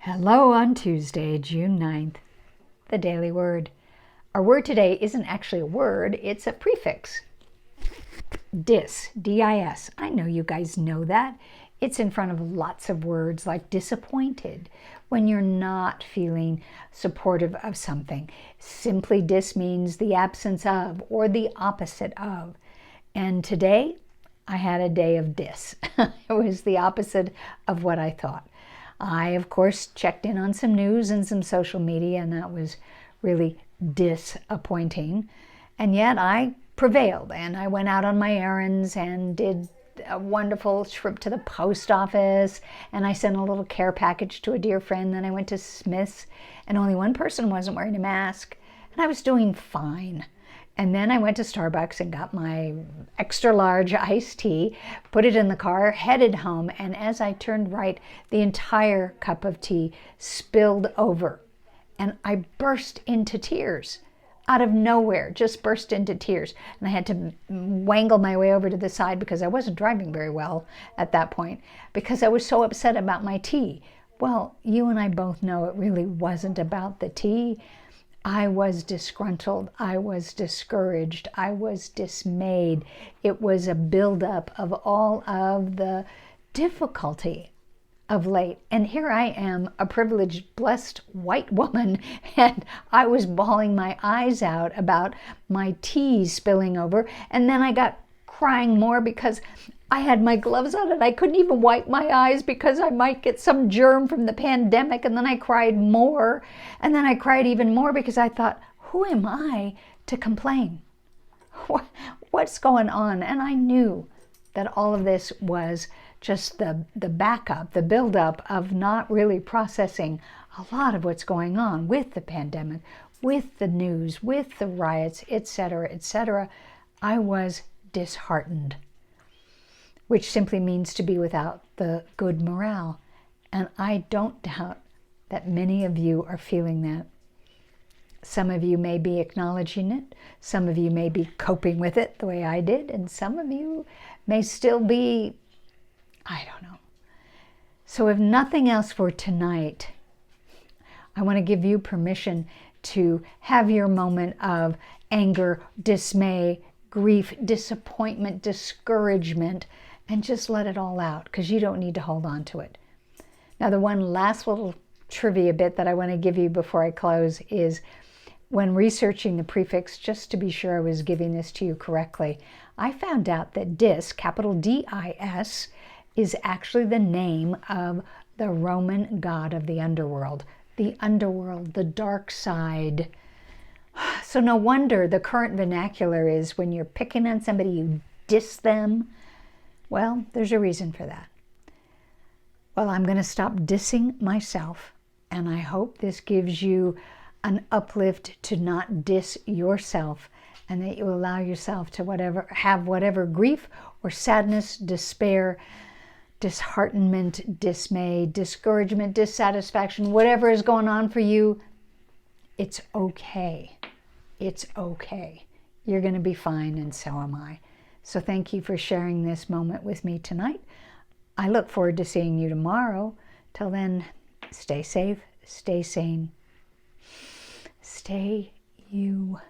Hello on Tuesday, June 9th, the Daily Word. Our word today isn't actually a word, it's a prefix. Dis, D-I-S. I know you guys know that. It's in front of lots of words like disappointed, when you're not feeling supportive of something. Simply dis means the absence of or the opposite of. And today, I had a day of dis. It was the opposite of what I thought. I, of course, checked in on some news and some social media, and that was really disappointing. And yet I prevailed, and I went out on my errands and did a wonderful trip to the post office, and I sent a little care package to a dear friend. Then I went to Smith's, and only one person wasn't wearing a mask, and I was doing fine. And then I went to Starbucks and got my extra large iced tea, put it in the car, headed home, and as I turned right, the entire cup of tea spilled over. And I burst into tears. Out of nowhere, just burst into tears. And I had to wangle my way over to the side because I wasn't driving very well at that point, because I was so upset about my tea. Well, you and I both know it really wasn't about the tea. I was disgruntled, I was discouraged, I was dismayed. It was a buildup of all of the difficulty of late. And here I am, a privileged, blessed white woman, and I was bawling my eyes out about my tea spilling over. And then I got crying more because I had my gloves on and I couldn't even wipe my eyes because I might get some germ from the pandemic. And then I cried more. And then I cried even more because I thought, who am I to complain? What's going on? And I knew that all of this was just the backup, the buildup of not really processing a lot of what's going on with the pandemic, with the news, with the riots, etc., etc. I was disheartened, which simply means to be without the good morale. And I don't doubt that many of you are feeling that. Some of you may be acknowledging it. Some of you may be coping with it the way I did. And some of you may still be, I don't know. So if nothing else for tonight, I want to give you permission to have your moment of anger, dismay, grief, disappointment, discouragement, and just let it all out, because you don't need to hold on to it. Now, the one last little trivia bit that I want to give you before I close is, when researching the prefix, just to be sure I was giving this to you correctly, I found out that dis, capital D-I-S, is actually the name of the Roman god of the underworld, the dark side. So no wonder the current vernacular is, when you're picking on somebody, you diss them. Well, there's a reason for that. Well, I'm going to stop dissing myself, and I hope this gives you an uplift to not diss yourself, and that you allow yourself to have whatever grief or sadness, despair, disheartenment, dismay, discouragement, dissatisfaction, whatever is going on for you. It's okay. It's okay. You're going to be fine, and so am I. So thank you for sharing this moment with me tonight. I look forward to seeing you tomorrow. Till then, stay safe, stay sane, stay you.